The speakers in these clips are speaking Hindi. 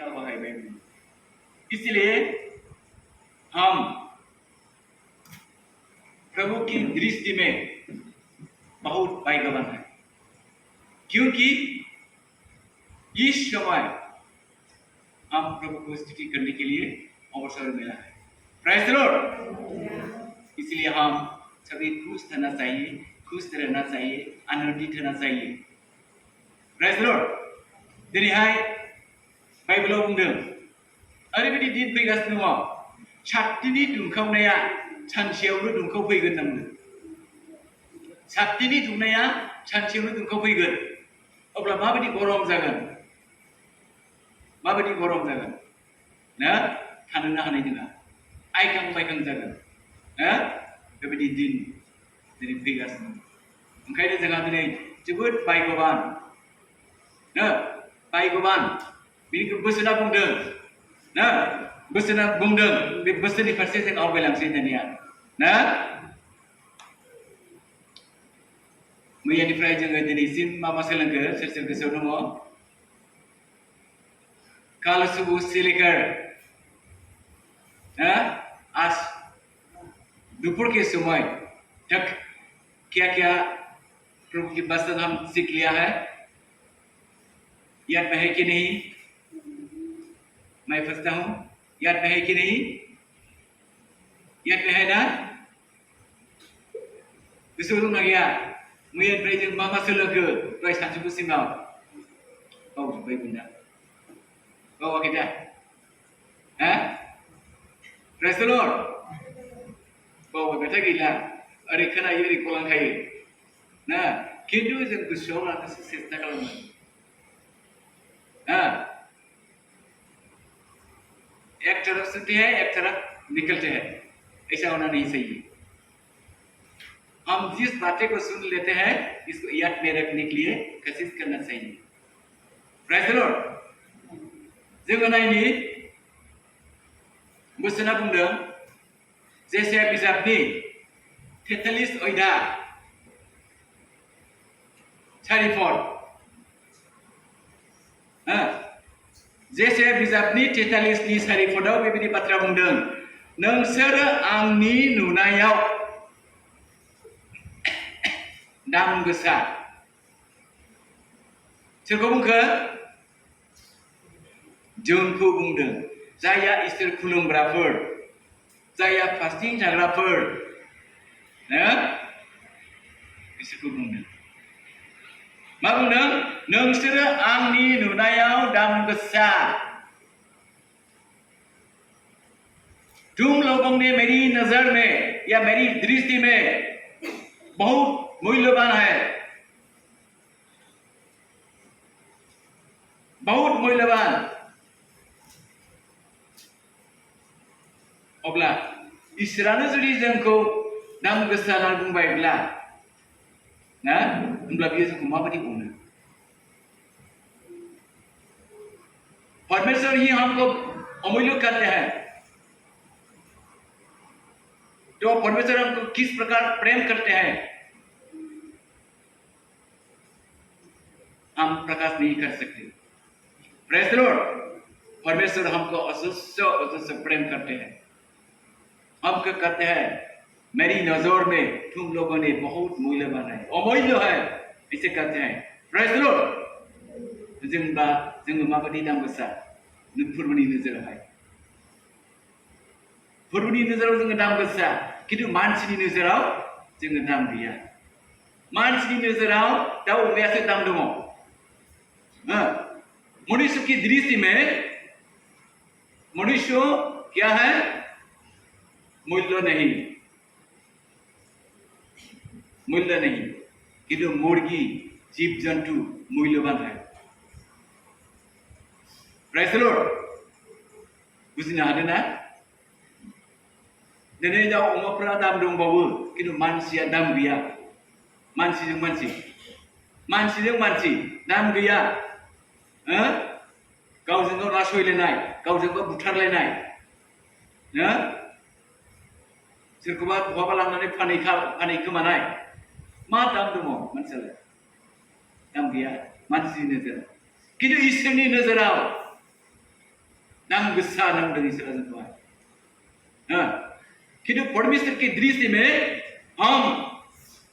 का है बाइबल। इसलिए हम प्रभु की दृष्टि में बहुत भाग्यवान है, क्योंकि इस समय हम प्रभु को स्तुति करने के लिए अवसर मिला है। Praise the Lord. इसलिए हम सभी खुश रहना चाहिए, खुश रहना चाहिए, आनंदित रहना चाहिए। Praise the Lord. दिनैहाय बाइबेलाव बुंदों ओरैबायदि दिन फैगासिनो दङ, साथिनि दुंखावनाया सानसेयावनो दुंखावफैगोन होनना बुंदों। साथिनि दुंनाया सानसेयावनो दुंखावफैगोन। अब्ला माबायदि गरम जागोन, माबायदि गरम जागोन ना, थानोनो हानाय नङा, आइखां बायखां जागोन। बेबायदि दिन दिनै फैगासिनो। ओंखायनो जोंहा दिनै जोबोद भाग्यवान, भाग्यवान। बेनिखौ बोसोना बुंदों ना, बोसोना बुंदों, बे बोसोननि फारसे जों आवगायलांसै दानिया ना। मैयानिफ्राय जोङो दिनैसिम मा मा सोलोंखो, सोर सोर गोसोआव दङ? कल सुबह से लेकर आज दोपहर के समय तक क्या क्या प्रभु की वचन हम सीख लिया है, याद में है कि नहीं? मैं पूछता हूँ, याद में है कि नहीं? याद में है ना? गोसोआव दंना गैया? मैयानिफ्राय जों मा मा सोलोंखो दहाय सानजौफुसिमाव? बावजोब्बायमोनना? बावाखै दा? Praise the Lord. बावबायबाथाय गैला, ओरै खोनायो ओरै गलांखायो ना। खिन्थु जों गोसोआव लानोसो सेस्था खालामो। एक तरफ सुनते हैं, एक तरफ निकलते हैं, ऐसा होना नहीं चाहिए। हम जिस बातें को सुन लेते हैं इसको याद में रखने के लिए कोशिश करना चाहिए। Praise the Lord. जोङो नायनि बोसोना बुंदों जेसाया बिजाबनि 43 अयदा 4 पद, जेसाया बिजाबनि 43 4 पदाव बेबायदि बाथ्रा बुंदों, नोंसोरो आंनि नुनायाव दाम गोसा। सोरखौ बुंखो? जोंखौ बुंदों। जायहा इसोर खुलुमग्राफोर, जायहा फास्टिं जाग्राफोर, बिसोरखौ बुंदों। मा बुंदों? नोंसोरो आंनि नुनायाव दाम गोसा। तुम लोगों ने मेरी नजर में या मेरी दृष्टि में बहुत मूल्यवान है, बहुत मूल्यवान। अब्ला इसोरानो जुदि जोंखौ दाम गोसा होनना बुंबायब्ला ना, होनब्ला बियो जोंखौ माबायदि बुंनो? परमेश्वर ही हमको अमूल्य करते हैं, तो परमेश्वर हमको किस प्रकार प्रेम करते हैं हम प्रकाश नहीं कर सकते। Praise the Lord. परमेश्वर हमको अजस्र प्रेम करते हैं। हमको कहते हैं मेरी नजर में तुम लोगों ने बहुत मूल्यवान है, अमूल्य है, ऐसे कहते हैं। Praise the Lord. जोङो माबायदि दाम गोसा फोरबोनि नोजोरावहाय? फोरबोनि नोजोराव जोङो दाम गोसा, किन्तु मानसिनि नोजोराव जोङो दाम गैया। मानसिनि नोजोराव दाउ अमायासो दाम दङ। मनुष्य की दृष्टि में मनुष्य क्या है? मूल्य नहीं, मूल्य नहीं, किन्तु मुर्गी जीव जंतु मूल्यवान है। Praise the Lord. बुजिनो हादों ना? दिनै दाउ अमाफोरा दाम दंबावो, किन्तु मानसिया दाम गैया। मानसिजों मानसि, मानसिजों मानसि दाम गैया। गावजों गाव नासयलायनाय, गावजों गाव बुथारलायनाय, सोरखौबा बहाबा लांनानै फानहैखोमानाय, मा दाम दङ मानसियालाय? दाम गैया मानसिनि नोजोराव। किन्तु इसोरनि नोजोराव दाम गोसा नांदों इसोरा जोंखौहाय किंतु परमेश्वर की दृष्टि में हम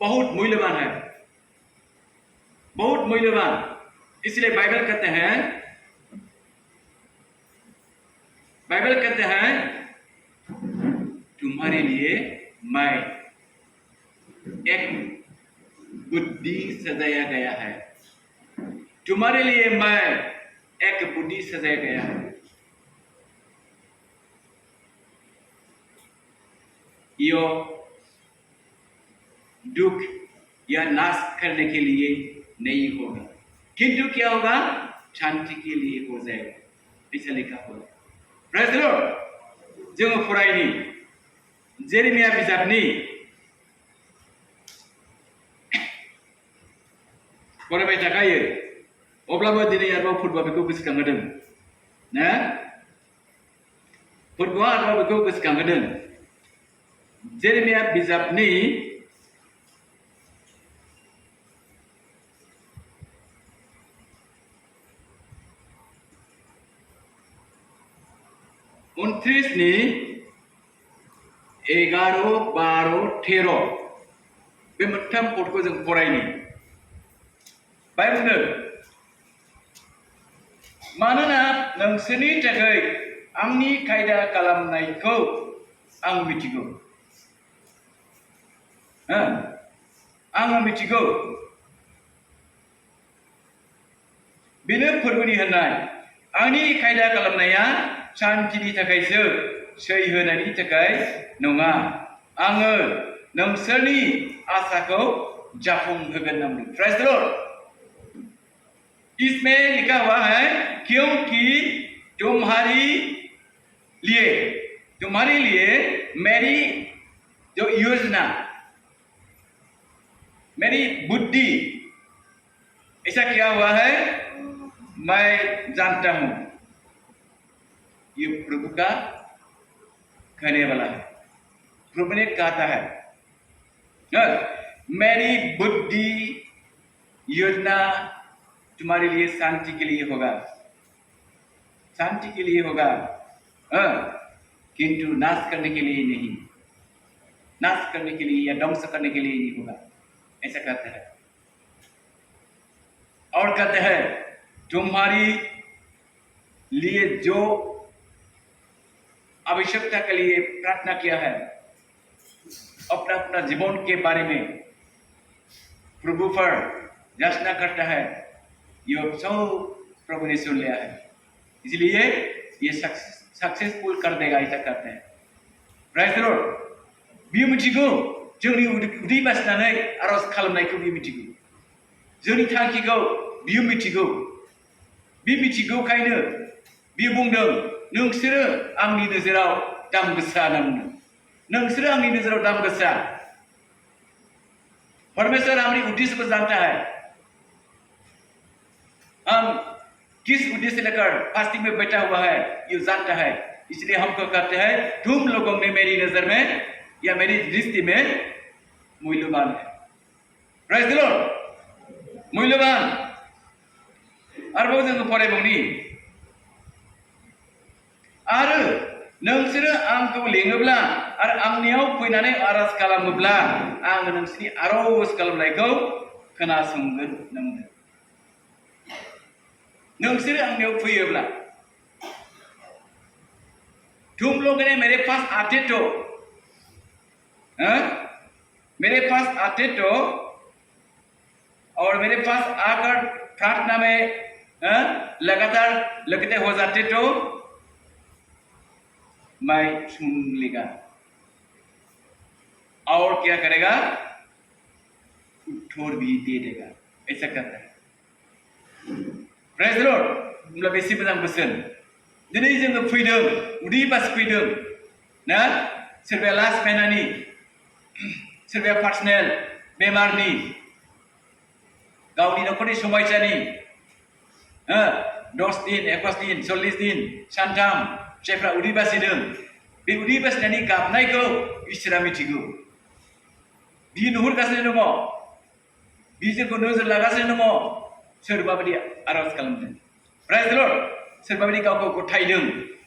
बहुत मूल्यवान है, बहुत मूल्यवान। इसलिए बाइबल कहते हैं तुम्हारे लिए मैं एक बुद्धि सजाया गया है, तुम्हारे लिए मैं एक बुद्धि सजाया गया है। यो दुख या नाश करने के लिए नहीं होगा, किंतु क्या होगा, शांति के लिए हो जाएगा, ऐसा लिखा होगा। Praise the Lord. जों फरायनि जेरेमिया बिजाबनि फरायबाय थाखायो, अब्लाबो दिनै आरोबाव फुटबआ बेखौ गोसोखांहोदों ना, फुटबआ आरोबाव बेखौ गोसोखांहोदों। जेरेमिया बिजाबनि 29 ni 11, 12, 13 बे मोनथाम पदखौ जों फरायनि। बाय बुंदों मानोना नोंसोरनि थाखाय आंनि खायदा खालामनायखौ आं मिथिगौ, आं मिथिगौ। बेनो फोरबोनि होननाय आंनि खायदा खालामनाया शान्तिनि थाखायसो, सै होनायनि थाखाय नङा। आङो नोंसोरनि आसाखौ जाफुंहोगोन नामदों। Praise the Lord. इसमें लिखा हुआ है क्योंकि तुम्हारे लिए मेरी जो योजना, मेरी बुद्धि, ऐसा क्या हुआ है, मैं जानता हूं। ये प्रभु का कहने वाला है, प्रभु ने कहता है मेरी बुद्धि योजना तुम्हारे लिए शांति के लिए होगा, शांति के लिए होगा, किंतु नाश करने के लिए नहीं, नाश करने के लिए या ध्वंस करने के लिए नहीं होगा, ऐसा कहता है। और कहते हैं तुम्हारी लिए जो आवश्यकता के लिए प्रार्थना किया है, अपना अपना जीवन के बारे में प्रभु पर याचना करता है, ये सब प्रभु ने सुन लिया है, इसलिए ये सक्सेसफुल कर देगा, ऐसा कहते हैं। Praise the Lord. बियो मिथिगौ जोंनि उदै बासिनानै आरज खालामनायखौ बियो मिथिगौ, जोंनि थांखिखौ बियो मिथिगौ। बि मिथिगौखायनो बियो बुंदों नोंसोरो आंनि नोजोराव दाम गोसा होनना बुंदों, नोंसोरो आंनि नोजोराव दाम गोसा। परमेश्वर हमारी उद्देश्य को जानता है, हम किस उद्देश्य से लेकर फास्टिंग में बैठा हुआ है ये जानता है, इसलिए हमको कहते हैं तुम लोगों ने मेरी नजर में या मेरी दृष्टि में मूल्यवान है। Praise the Lord. मूल्यवान। आरोबाव जोङो फरायबावनि आरो नोंसोरो आंखौ लेङोब्ला आरो आंनियाव फैनानै आरज खालामोब्ला आङो नोंसोरनि आरज खालामनायखौ खोनासंगोन नोंनो। नोंसोरो आंनियाव फैयोब्ला तुम लोगों ने मेरे पास आते तो, मेरे पास आते तो और मेरे पास आकर प्रार्थना में लगातार लगते हो जाते तो मैं सुन लेगा और क्या करेगा, उत्तर भी दे देगा, ऐसा कहता है। Praise the Lord. होमब्ला बेसे मोजां बोसोन। दिनै जोङो फैदों, उदै बासि फैदों ना, सोरबाया लास्ट माइनानि, सोरबाया पार्सनेल बेमारनि, गावनि नखरनि समस्यानि, 10 दिन, 21 दिन, 40 दिन, सानथाम जायफ्रा उदै बासिदों, बे उदै बासिनायनि गाबनायखौ इसोरा मिथिगौ। बियो नुहुरगासिनो दङ, बियो जोंखौ नोजोर लागासिनो दङ, सोर माबायदि आरज खालामदों। Praise the Lord. सोर माबायदि गावखौ गथायदों,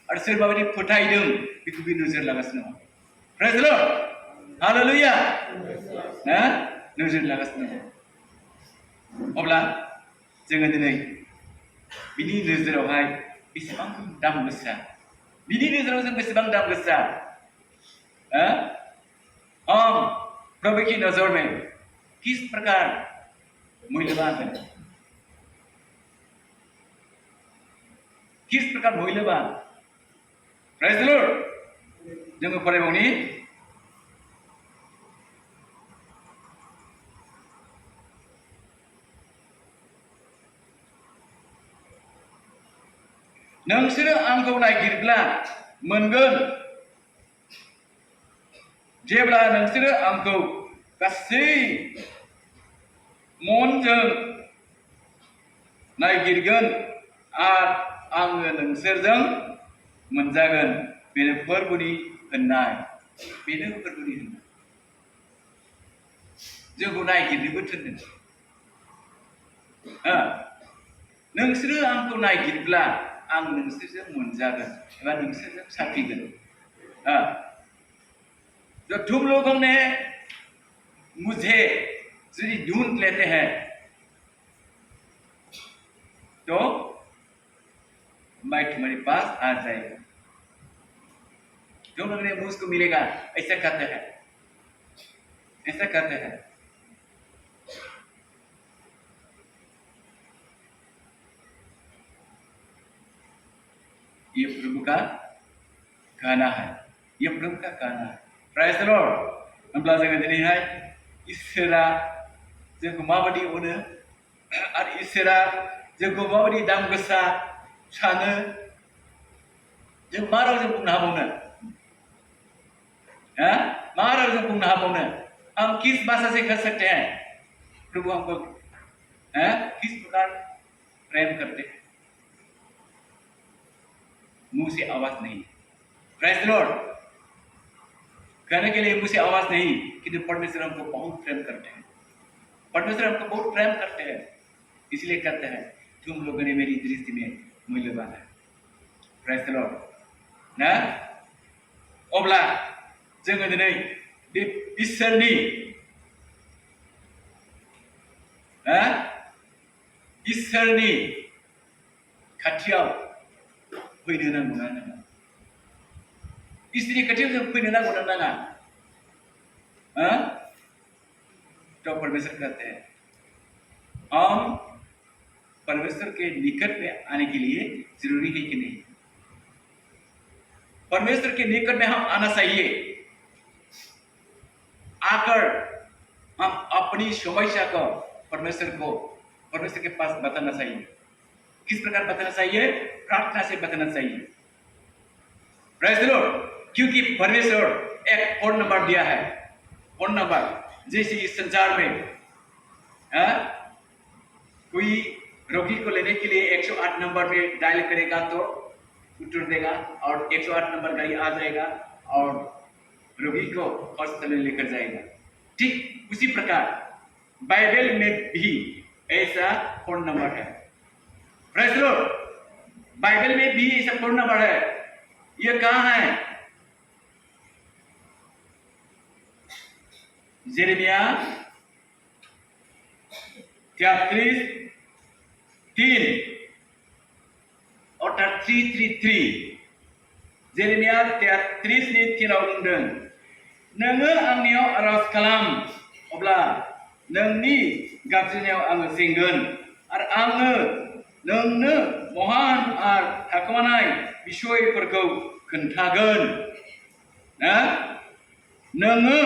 आरो सोरबा बायदि फोथायदों बेखौ बे नोजोर लागासिनो दङ। प्रेज द लर्ड, हालेलुया, ना नोजोर लागासिनो दङ। अब्ला जोङो दिनै बिनि नोजोरावहाय बेसेबां दाम गोसा, बिनि नोजोराव जों बेसेबां दाम गोसा, हम प्रभु की नजर में किस प्रकार मूल्यवान है, किस प्रकार मूल्यवान। प्रेज द लर्ड, जोङो फरायबावनि नोंसोरो आंखौ नागिरब्ला मोनगोन जेब्ला नोंसोरो आंखौ गासै मनजों नागिरगोन आरो आङो नोंसोरजों मोनजागोन। बेनो फोरबोनि होननाय, बेनो फोरबोनि होननाय। जोंखौ नागिरनोबो थिनदों। नोंसोरो आंखौ नागिरब्ला आं नोंसोरजों मोनजागोन एबा नोंसोरजों साफिगोन। जब तुम लोगों ने मुझे यदि ढूंढ लेते हैं तो मैं तुम्हारे पास आ जाएगा। तुम लोगों ने मुझको मिलेगा, ऐसा कहते हैं, ऐसा कहते हैं। ये प्रभु का कहना है, ये प्रभु का कहना है। प्रेज द लर्ड, होनब्ला जोङो दिनैहाय इसोरा जोंखौ माबायदि अनो आरो इसोरा जोंखौ माबायदि दाम गोसा सानो, जों मा रावजों बुंनो हाबावनो? मा रावजों बुंनो हाबावनो? हम किस भाषा से कह सकते हैं प्रभु हमको किस प्रकार प्रेम करते हैं? मुंह से आवाज नहीं। प्रेज द लॉर्ड, कहने के लिए मुंह से आवाज नहीं, किंतु परमेश्वर हमको बहुत प्रेम करते हैं। परमेश्वर हमको बहुत प्रेम करते हैं, इसलिए कहते हैं तुम लोगों ने मेरी दृष्टि में मूल्यवान है। प्रेज द लॉर्ड, ना अब्ला जोङो दिनै बे इसोरनि खाथियाव फैनो नांगौना नाङा? इसोरनि खाथियाव जों फैनो नांगौना नाङा? तो परमेश्वर कहते हैं हम परमेश्वर के निकट में आने के लिए जरूरी है कि नहीं? परमेश्वर के निकट में हम आना चाहिए। आकर हम अपनी समस्या को परमेश्वर के पास बताना चाहिए। किस प्रकार बताना चाहिए? प्रार्थना से बताना चाहिए। प्रेज द लॉर्ड, क्योंकि परमेश्वर एक फोन नंबर दिया है। फोन नंबर जैसे इस संसार में कोई रोगी को लेने के लिए 108 नंबर पे डायल करेगा तो उत्तर देगा और 108 नंबर गाड़ी आ जाएगा और रोगी को हॉस्पिटल में लेकर जाएगा। ठीक उसी प्रकार बाइबल में भी ऐसा फोन नंबर है। प्रेज द लॉर्ड, बाइबल में भी ऐसा फोन नंबर है। ये कहाँ है? यिर्मयाह 33:3 अर्थात 333 यिर्मयाह 33:3 बुंदों, नोङो आंनियाव आरज खालाम अब्ला नोंनि गाबज्रिनायाव आङो जेंगोन आरो आङो नोंनो महान आरो थाखोमानाय बिसयफोरखौ खोन्थागोन। नोङो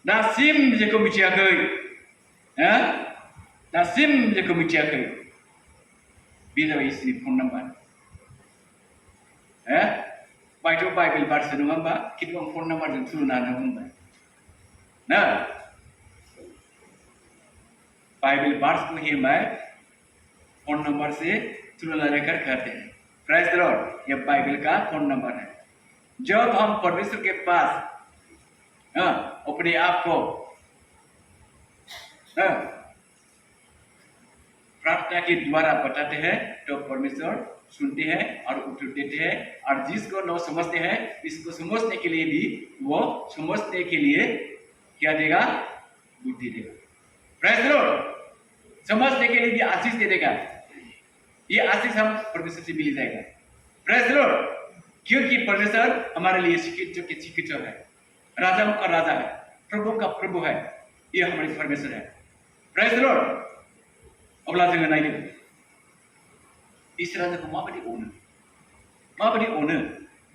दासिम जेखौ मिथियाखै, दासिम जेखौ मिथियाखै, बे जाबाय इसोरनि फन नाम्बार। बायथ' बाइबेल बार्स नङा होमबा, खिन्थु आं फन नाम्बारजों थुलुना होनो बुंबाय ना। बाइबल बार्स को ही मैं फोन नंबर से तुलना लेकर करते हैं। प्रेज द लॉर्ड, यह बाइबल का फोन नंबर है। जब हम परमेश्वर के पास अपने आप को प्रार्थना के द्वारा बताते हैं तो परमेश्वर सुनते हैं और उत्तर देते हैं, और जिसको न समझते हैं इसको समझने के लिए भी वो समझने के लिए क्या देगा? बुद्धि देगा। Praise the Lord. समझने के लिए भी आशीष दे देगा। ये आशीष हम परमेश्वर से मिल जाएगा। Praise the Lord. क्योंकि परमेश्वर हमारे लिए चिकित्सक है, राजाओं का राजा है, प्रभु का प्रभु है। ये हमारे परमेश्वर है। Praise the Lord. अब्ला जोङो नायदो इसोरा जोंखौ माबायदि अनो।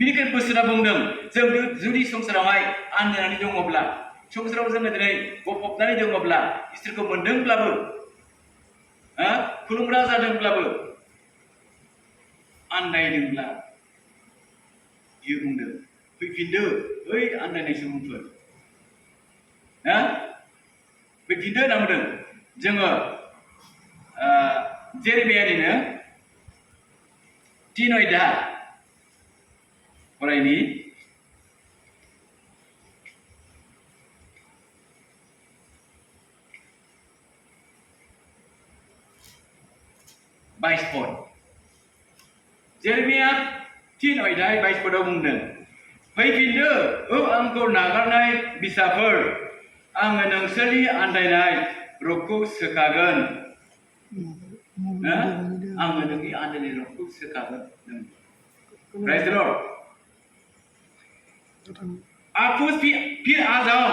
बिनिखायनो बोसोरा बुंदों जों जुदि संसारावहाय आन्दायनानै दङब्ला, संसाराव जोङो दिनै गफबनानै दङब्ला, इसोरखौ मोनदोंब्लाबो, खुलुमग्रा जादोंब्लाबो, आन्दायदोंब्ला, बियो बुंदों फैफिनदो ओइ आन्दायनाय सुबुंफोर, फैफिनदो होनना बुंदों। जोङो जेरेमियानिनो 3 अध्याय फरायनि। जेरेमिया 3 अध्याय 22 पदआव बुंदों फैफिनदो औ आंखौ नागारनाय बिसाफोर, आङो नोंसोरनि आन्दायनाय रगखौ सोखागोन। आङो नोंनि आन्दायनाय रगखौ सोखागोन। Praise the Lord. आप फिर आ जाओ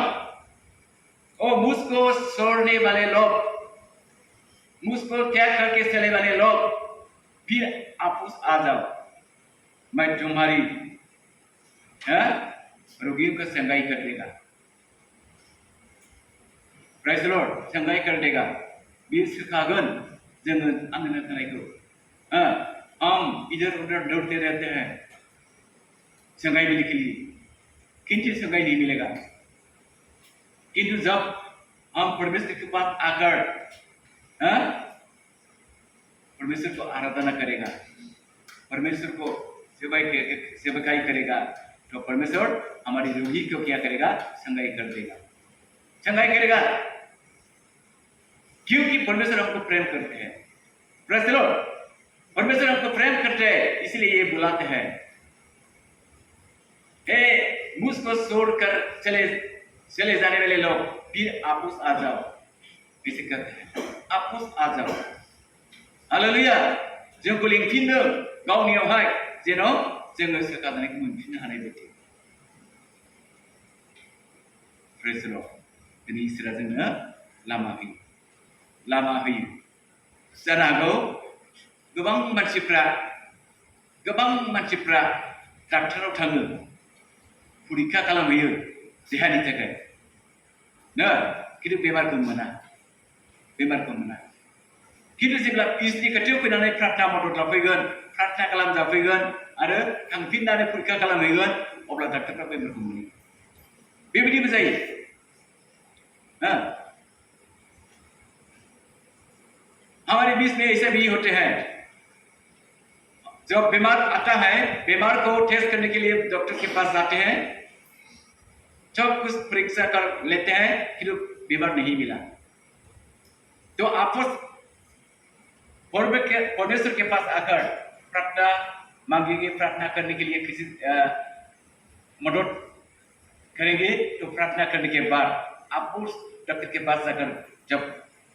और मुझको छोड़ने वाले लोग, मुझको त्याग करके चले वाले लोग, फिर आप आ जाओ, मैं तुम्हारी रोगियों का संगाई कर देगा। Praise the Lord. संगाई कर देगा। बियो सोखागोन जोङो आन्दायना थानायखौ। हम इधर उधर दौड़ते रहते हैं संगाई मिलने के लिए, किंतु संगाई नहीं मिलेगा। किंतु जब हम परमेश्वर के पास आकर परमेश्वर को आराधना करेगा, परमेश्वर को सेवकाई करेगा, तो परमेश्वर हमारी रोगी को क्या करेगा? संगाई कर देगा। संगाई करेगा क्योंकि परमेश्वर हमको प्रेम करते हैं। Praise the Lord. परमेश्वर हमको प्रेम करते हैं, इसलिए ये बुलाते हैं, मुझको छोड़कर चले जाने वाले लोग, फिर आप आ जाओ। ऐसे कहते हैं, आप आ जाओ। हालेलुया। जोंखौ लिंफिनदों गावनियावहाय, जेन' जोङो सोखाजानायखौ मोनफिननो हानाय बायदि। Praise the Lord. दिनै इसोरा जोंनो लामा होयो। जानो हागौ गोबां मानसिफ्रा डाक्टाराव थाङो, परीक्षा खालामहैयो देहानि थाखाय, खिन्थु बेमारखौ मोना। खिन्थु जेब्ला इसोरनि खाथियाव फैनानै प्रार्थना मदद लाफैगोन, प्रार्थना खालामजाफैगोन आरो थांफिननानै परीक्षा खालामहैगोन, अब्ला डाक्टारफ्रा बेमारखौ मोनो। बेबायदिबो जायो। हमारे बीच में ऐसा भी होते हैं, जब बीमार आता है, बीमार को टेस्ट करने के लिए डॉक्टर के पास जाते हैं, सब कुछ परीक्षा कर लेते हैं, किंतु बीमार नहीं मिला, तो आपस परमेश्वर के पास आकर प्रार्थना मांगेंगे, प्रार्थना करने के लिए किसी मदद करेंगे, तो प्रार्थना करने के बाद आप उस डॉक्टर के पास जाकर जब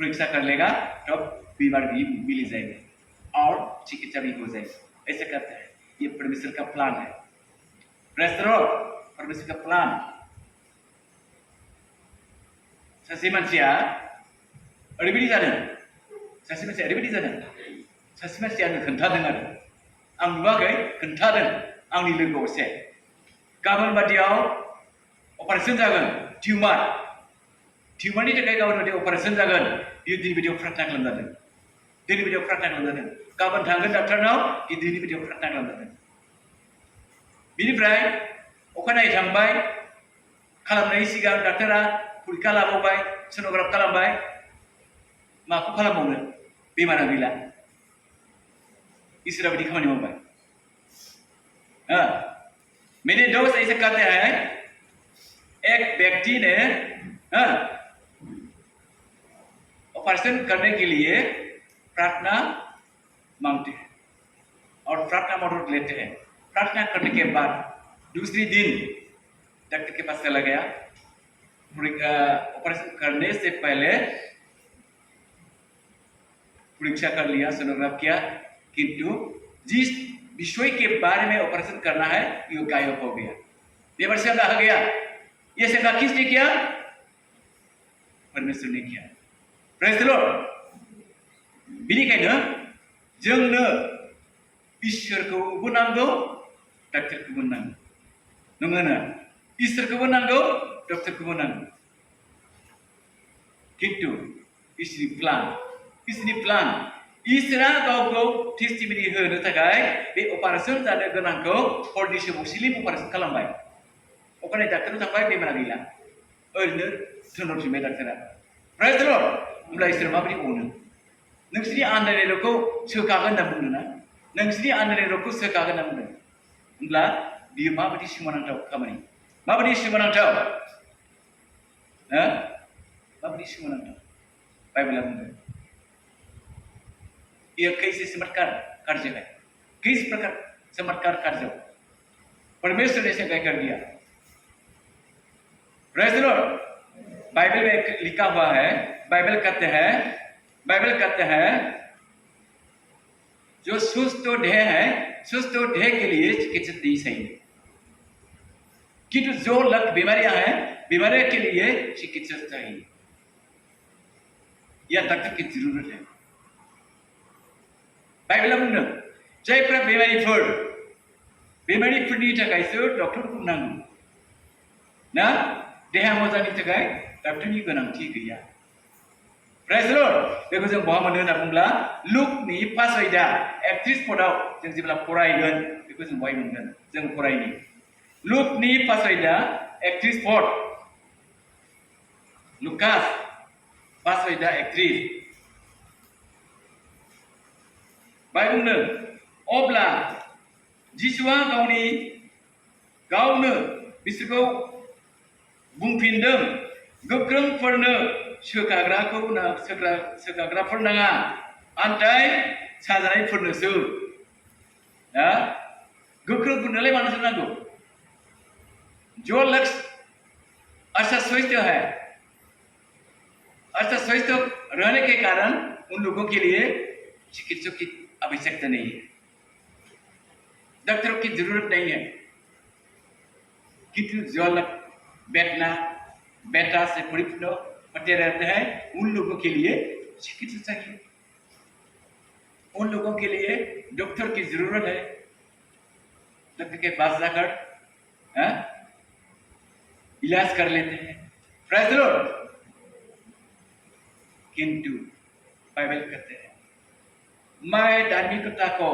परीक्षा कर लेगा, तब बीमार भी मिल जाएगा और चिकित्सा भी हो जाएगी। ऐसे करते हैं। ये परमेश्वर का प्लान है। Praise the Lord. परमेश्वर का प्लान। सासे मानसिया ओरैबायदि जादों, सासे मानसिया आंनो खोन्थादों आरो, आं नुवाखै, खोन्थादों आंनि लोगोआव एसे, गाबोन बादियाव अपारेशन जागोन, टिउमारनि थाखाय गाबोन बादियाव अपारेशन जागोन, बियो दिनै बादियाव प्रार्थना खालामजादों। गाबोन थांगोन डाक्टारनाव, दिनै बादियाव प्रार्थना खालामजादों। बिनिफ्राय अखानायै थांबाय, खालामनायनि सिगां डाक्टारा परीक्षा लाबावबाय, सोनोग्राफ खालामबाय, माखौ खालामबावनो? बेमारा गैला। इसोरा बायदि खामानि मावबाय। मैंने दोस्त ऐसे कहते हैं, एक व्यक्ति ने ऑपरेशन करने के लिए प्रार्थना मांगते हैं, और प्रार्थना मदद लेते हैं। प्रार्थना करने के बाद दूसरी दिन डॉक्टर के पास चला गया। ऑपरेशन करने से पहले परीक्षा कर लिया, सोनोग्राफ किया, किंतु जिस विषय के बारे में ऑपरेशन करना है ये गायब हो गया। बेवर से रह गया। ये शंका किसने किया? परमेश्वर ने किया। Praise the Lord. बिनिखायनो जोंनो इसोरखौबो नांगौ, डक्टरखौबो नांगौ। नंगौना? इसोरखौबो नांगौ, डक्टरखौबो नांगौ। किंतु इसोरनि प्लान इसोरा गावखौ टेस्टिमनि होनो थाखाय बे अपारेशन जानो गोनांखौ हरनि समाव स्लिम अपारेशन खालामबाय। अखानायै डाक्टराव थांबाय, बेमारा गैला, ओरैनो थोनहरफिनबाय डाक्टरा। Praise the Lord. होमब्ला इसोरा माबायदि अनो? नोंसोरनि आन्दायनायखौ सोखागोन होनना बुंदों ना? नोंसोरनि आन्दायनायखौ सोखागोन होनना बुंदों। होमब्ला बियो माबायदि सोमोनांथाव खामानि, माबायदि सोमोनांथाव, माबायदि सोमोनांथाव बाइबेला बुंदों। यह कैसे चमत्कार कार्य है, किस प्रकार चमत्कार कार्य परमेश्वर ने ऐसे कर दिया। Praise the Lord. बाइबल में लिखा हुआ है, बाइबल कहते हैं जो सुस्त देह है, सुस्त देह के लिए चिकित्सक नहीं चाहिए, किंतु जो बीमारियां हैं, बीमारियों के लिए चिकित्सक चाहिए। यह डॉक्टर की जरूरत है। बाइबेला बुंदों जायफ्रा बेमारिफोरनि थाखायसो डक्टरखौ नांगौ ना, देहा मोजांनि थाखाय डक्टरनि गोनांथि गैया। Praise the lord. बेखौ जों बहा मोनो होनना बुंब्ला लुकनि 5 आयदा 31 पदआव जों जेब्ला फरायगोन बेखौ जों बहाय मोनगोन। जों फरायनि लुकनि 5 आयदा 31 पद, लुकास 5 आयदा 31 बाय बुंदों अब्ला जिसुआ गावनो बिसोरखौ बुंफिनदों, गोख्रोंफोरनो सोखाग्राफोर नाङा, आन्थाय साजानायफोरनोसो। गोख्रोंफोरनोलाय मानोसो नांगौ? जो लक्ष्य अच्छा स्वस्थ है, अच्छा स्वस्थ रहने के कारण उन लोगों के लिए चिकित्सक की आवश्यकता नहीं है, डॉक्टरों की जरूरत नहीं है। किंतु जो लोग बेटा से परिपूर्ण होते रहते हैं उन लोगों के लिए चिकित्सक चाहिए, उन लोगों के लिए डॉक्टर की जरूरत है। डॉक्टर के पास जाकर इलाज कर लेते हैं। Praise the Lord. किंतु बाइबल कहते हैं मैं धार्मिकता को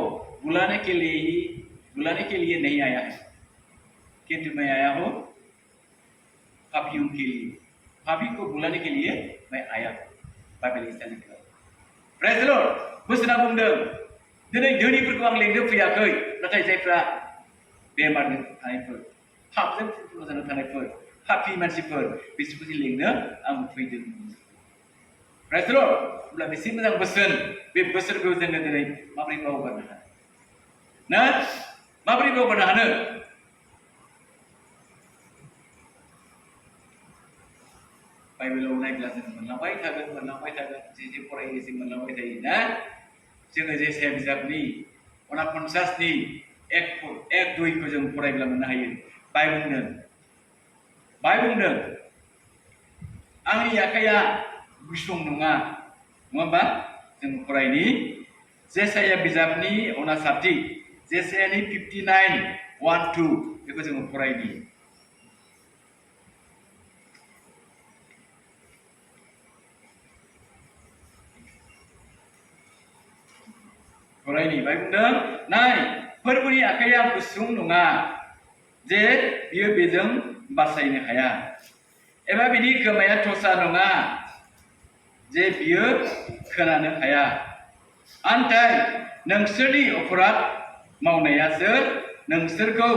बुलाने के लिए नहीं आया है, किंतु मैं आया हूं पापियों के लिए, पापी को बुलाने के लिए मैं आया हूं। बाइबल ऐसा लिखा। Praise the Lord. बोसोना बुंदों दिनै धोनिफोरखौ आं लेंनो फैयाखै, नाथाय जायफ्रा बेमार थानायफोर, पापजों फुलफुल जाना थानायफोर, पापी मानसिफोर, बिसोरखौ लेंनो आं फैदों। Praise the Lord. अब्ला बेसे मोजां बोसोन, बे बोसोरखौ जोङो दिनै माबोरै बावगारनो हानो ना? माबोरै बावगारनो हानो? बाइबेलाव नायब्ला जों मोनलांबाय थागोन, जे फरायो जों मोनलांबाय थायो ना। जोङो जेसाया बिजाबनि 49नि 1-2 जों फरायब्ला मोननो हायो। बाय बुंदों आंनि आखाइया गुसुं नङा होमबा? जों फरायनि जेसाया बिजाबनि 59, जेसायानि 59:1-2 बेखौ जों फरायनि। बाय बुंदों नाय फोरबोनि आखाइया गुसुं नङा जे बियो बेजों बासायनो हाया, एबा बिनि खोमाया थसा नङा जे बियो खोनानो हाया। आन्थाय नोंसोरनि अपराध मावनायासो नोंसोरखौ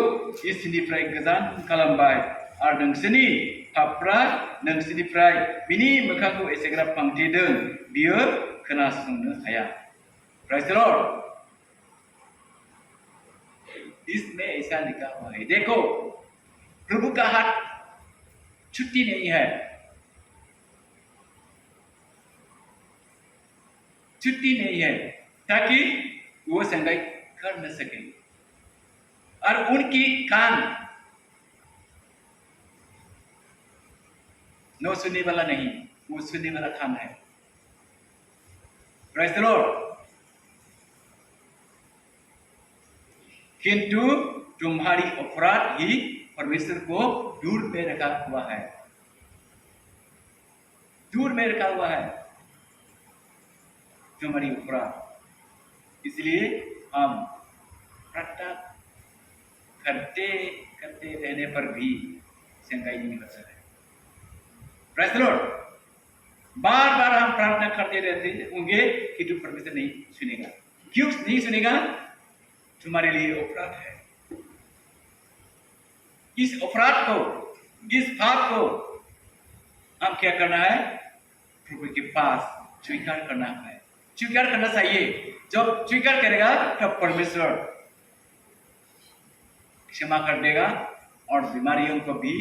इसोरनिफ्राय गोजान खालामबाय, आरो नोंसोरनि पापफ्रा नोंसोरनिफ्राय बिनि मोखांखौ एसेग्राब फांथेदों, बियो खोनासंनो हाया। Praise the lord. इसमें ऐसा लिखा हुआ है, देखो प्रभु का हाथ छुट्टी नहीं है, छुट्टी नहीं है, ताकि वो संगाई कर न सके। और उनकी कान नो सुनने वाला नहीं, वो सुनने वाला कान है। Praise the Lord. किंतु तुम्हारी अपराध ही परमेश्वर को दूर में रखा हुआ है, दूर में रखा हुआ है तुम्हारी अपराध। इसलिए हम प्रार्थना करते करते रहने पर भी संगाई नहीं होता है। Praise the Lord. बार बार हम प्रार्थना करते रहते होंगे कि तू परमेश्वर नहीं सुनेगा। क्यों नहीं सुनेगा? तुम्हारे लिए अपराध है। इस अपराध को, इस पाप को हम क्या करना है? प्रभु के पास स्वीकार करना है, स्वीकार करना चाहिए। जब स्वीकार करेगा तब परमेश्वर क्षमा कर देगा और बीमारियों को भी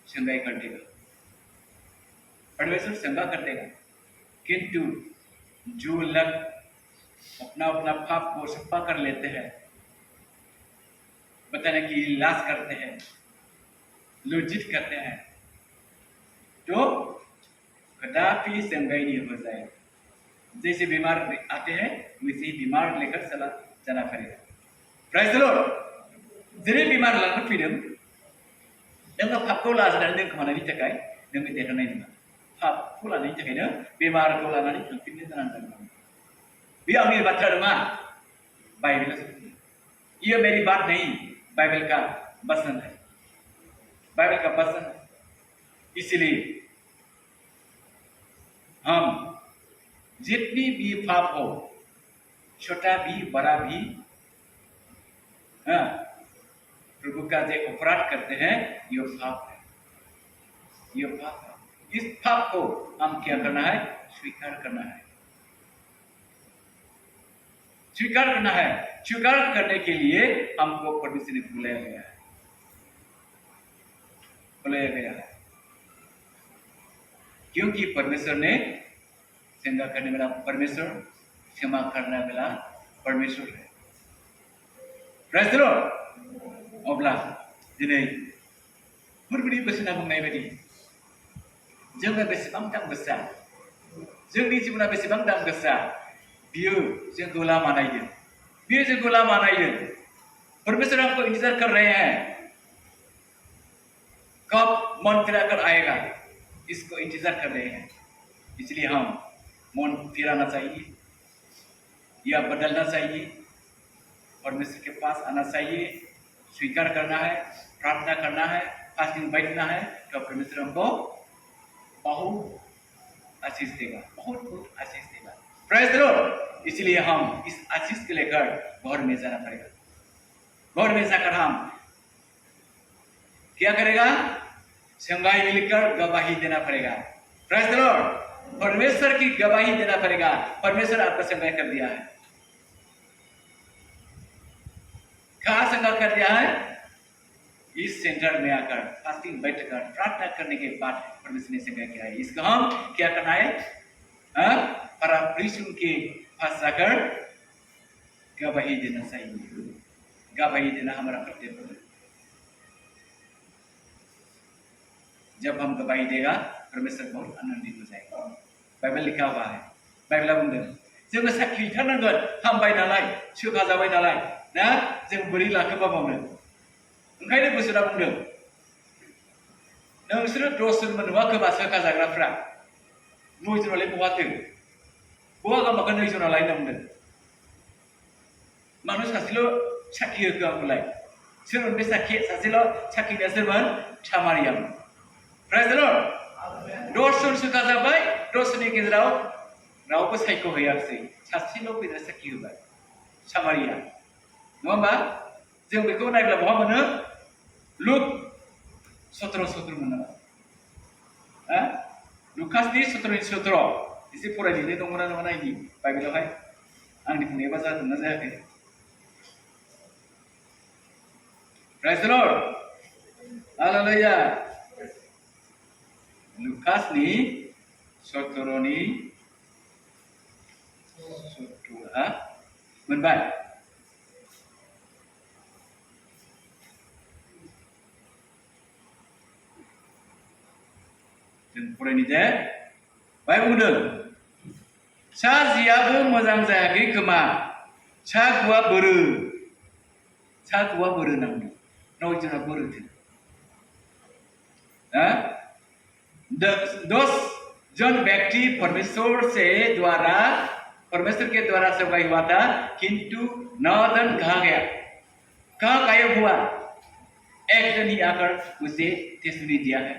संगाई कर देगा, परमेश्वर संगा कर देगा। किंतु जो लोग अपना अपना पाप को सफा कर लेते हैं, बताने की लाश करते हैं, लज्जित करते हैं, तो कदापि संगाई नहीं हो जाएगा। जैसे बीमार आते हैं वैसे ही बीमार लेकर चला जाना पड़ेगा। Praise the Lord. जेरै बीमार लाना फैदों, नोङो पापखौ लाजानानै दोनखोमानायनि थाखाय नोङो देरहानाय नङा। पापखौ लानायनि थाखायनो बेमारखौ लानानै थांफिननो गोनां जागोन। बे आंनि बाथ्रा नङा, बाइबेला सत्य। ये मेरी बात नहीं, बाइबल का वचन है, बाइबल का वचन है। इसलिए हम जितनी भी पाप हो, छोटा भी बड़ा भी, प्रभु का जो अपराध करते हैं, ये पाप है, ये पाप है। इस पाप को हम क्या करना है? स्वीकार करना है, स्वीकार करना है। स्वीकार करने के लिए हमको परमेश्वर ने बुलाया गया है, बुलाया गया है। क्योंकि परमेश्वर ने संगा करने वाला परमेश्वर, क्षमा करने वाला परमेश्वर है। Praise the Lord. अब्ला दिनै फोरबोनि बोसोना बुंनाय बायदि जोङो बेसेबां दाम गोसा, जोंनि जिबना बेसेबां दाम गोसा, बियो जोंखौ लामा नायदों, बियो जोंखौ लामा नायदों। परमेश्वर हमको इंतजार कर रहे हैं, कब मन फिराकर आएगा, इसको इंतजार कर रहे हैं। इसलिए हम मन फिराना चाहिए या बदलना चाहिए, परमेश्वर के पास आना चाहिए, स्वीकार करना है, प्रार्थना करना है, फास्टिंग बैठना है, तो परमेश्वर हमको बहुत आशीष देगा, बहुत बहुत आशीष देगा। Praise the Lord. इसलिए हम इस आशीष को लेकर घर में जाना पड़ेगा। घर में जाकर हम क्या करेगा? संगाई मिलकर गवाही देना पड़ेगा। Praise the Lord. परमेश्वर की गवाही देना पड़ेगा, परमेश्वर आपका संगाई कर दिया है। कहाँ संगा कर दिया है? इस सेंटर में आकर फास्टिंग बैठकर प्रार्थना करने के बाद परमेश्वर ने संगाई किया है। इसको हम क्या करना है? परमेश्वर के पास जाकर गवाही देना चाहिए, गवाही देना हमारा कर्तव्य है। जब हम गवाही देगा, परमेश्वर बहुत आनंदित हो जाएगा। बाइबल लिखा हुआ है, बाइबला बुंदों जोङो साखि हैथारनांगोन, हामबाय नालाय, सोखा जाबाय नालाय, ना जों बोरै लाखोबा मावनो। ओंखायनो बोसोरा बुंदों, नोंसोरो 10 जन नुवाखोबा सोखा जाग्राफ्रा 9 जनालाय बहाथो, बहा गामाखो 2 जनालाय होनना बुंदों। मानो सासेल' साखि होखो आंखौलाय? सोरमोन बे सासेल' साखिनिया सोरमोन? सामारियामोन। Praise the Lord. 10 जन सोखा जाबाय, 10 जननि गेजेराव रावबो सायख'हैयाखिसै, सासेल' फैनानै साखि होबाय, सामारिया। नङा होमबा? जों बेखौ नायब्ला बहा मोनो? लुक 17:17 मोनो नामा? लुकासनि 17:17 एसे फरायनानै दंमोन ना नङा नायनि बाइबेलावहाय, आंनि बुंनायबा जादोंना जायाखै? Praise the Lord. Hallelujah. Lukas ni Sotoroni Sotura menbai. Dan fरायनि J bye बुंदों सा जियाबो मोजां जायाखै खोमा सा गुआ बोरो नांदों नयजना बोरोथों दस जन व्यक्ति परमेश्वर के द्वारा सेवकाई हुआ था किंतु 9 जन कहाँ गया कहाँ गायब हुआ एक जन ही आकर मुझे टेस्टमनी दिया है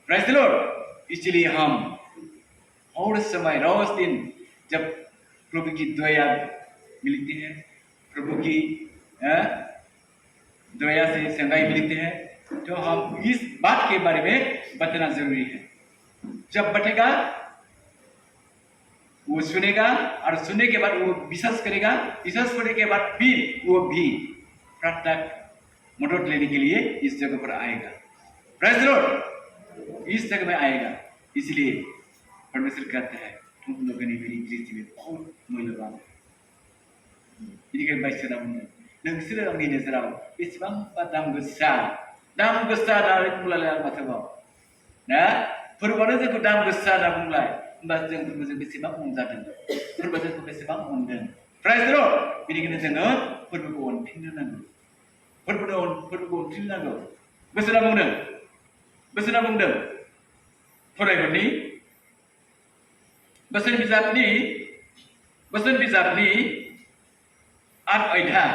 Praise the Lord. इसलिए हम और समय रोज दिन जब प्रभु की दया मिलती है प्रभु की दया से संगाई मिलती है तो हम इस बात के बारे में बताना जरूरी है जब बटेगा वो सुनेगा और सुनने के बाद वो विश्वास करेगा विश्वास करने के बाद फिर वो भी प्रार्थना मदद लेने के लिए इस जगह पर आएगा Praise the Lord. इस जगह में आएगा इसलिए परमेश्वर कहता है तुम लोगों ने मेरी दृष्टि में बहुत मूल्यवान है इनिखायनो बायसोरा बुंदों नोंसोरो आंनि नोजोराव बेसेबांबा दाम गोसा होननानै बुंलाय माथोबाव ना फोरबोआनो जोंखौ दाम गोसा होनना बुंलाय होमबा जों फोरबोजों बेसेबां अनजादों फोरबोआ जोंखौ बेसेबां अनदों Praise the Lord. बेनिखायनो जोङो फोरबोखौ अनफिननो नांगौ फोरबोखौ अनफिननो नांगौ बोसोरा बुंदों फरायहरनि बोसोन बिजाबनि 8 अध्याय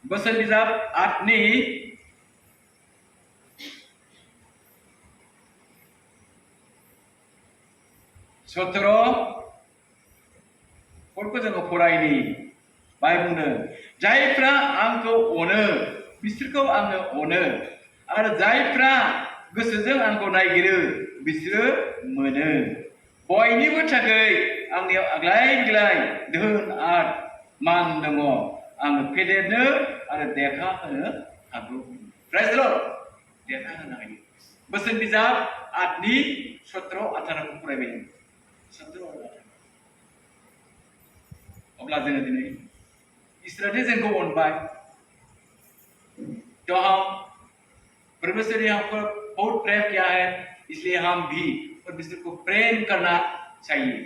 बोसोन बिजाब 8 नि 17 पदखौ जोङो फरायनि बाय बुंदों जायफ्रा आंखौ अनो बिसोरखौ आङो अनो आरो जायफ्रा गोसोजों आंखौ नागिरो बिसोरो मोनो बयनिबो थाखाय आंनियाव आग्लाय बिग्लाय धोन आरो मान दङ आङो फेदेरनो आरो देरहाहोनो हागौ Praise the Lord. देरहाहोनो हायो बोसोन बिजाब 8 नि 17-18 खौ फरायबाय 17-18 अब्ला जोङो दिनै इसोरानो जोंखौ अनबाय तो हम परमेश्वर ने हमको बहुत प्रेम किया है इसलिए हम भी परमेश्वर को प्रेम करना चाहिए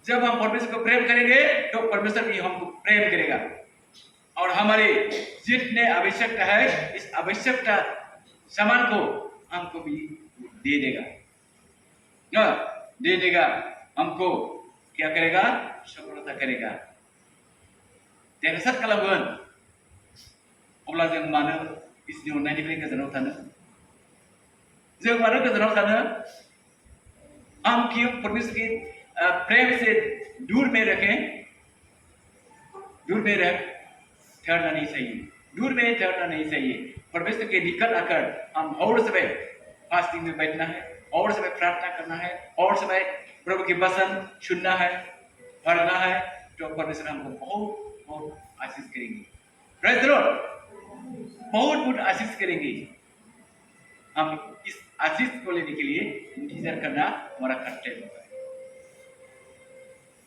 जब हम परमेश्वर को प्रेम करेंगे तो परमेश्वर भी हमको प्रेम करेगा और हमारी जितने आवश्यकता है इस आवश्यकता सामान को हमको भी दे देगा हमको क्या करेगा सफलता करेगा देरहासार खालामगोन अब्ला जों मानो इसोरनि अननायनिफ्राय गोजानाव थानो हम क्यों परमेश्वर के प्रेम से दूर में ठहरना नहीं चाहिए परमेश्वर के निकट आकर हम और समय फास्टिंग में बैठना है और समय प्रार्थना करना है और समय प्रभु के वचन सुनना है पढ़ना है तो परमेश्वर हमको बहुत आशीष करेंगे Praise the Lord. बहुत आशीष करेंगे हम इस आशीष को लेने के लिए इंतजार करना हमारा कर्तव्य होता है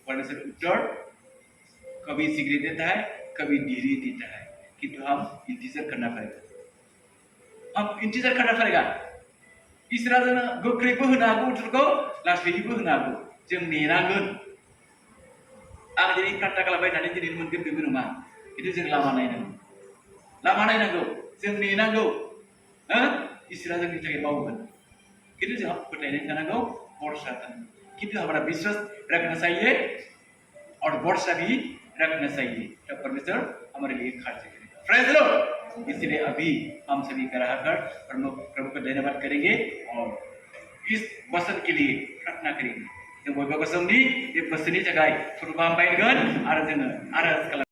परमेश्वर उत्तर कभी शीघ्र देता है कभी धीरे देता है किंतु हम इंतजार करना पड़ेगा इसोरा जोंनो गोख्रैबो होनो हागौ उत्तरखौ लासैबो होनो हागौ जों नेनांगोन आं दिनै प्रार्थना खालामबाय थानानै दिनै मोनगोन बेबो नङा किन्तु जों लामा नायनांगौ जों नेनांगौ इसोरा जोंनि थाखाय मावगोन किन्तु जोंहा फोथायनाय थानांगौ भरसा थानांगौ किन्तु हमारा विश्वास रखना चाहिए और भरसा भी रखना चाहिए तो परमेश्वर हमारे लिए कार्य करेगा Praise the Lord. इसलिए अभी हम सभी कराहकर प्रभु को धन्यवाद करेंगे और इस वचन के लिए प्रार्थना करेंगे जों बयबो गोसोमनि बे बोसोरनि थाखाय प्रभु हामबायगोन आरो जोङो आरज खालाम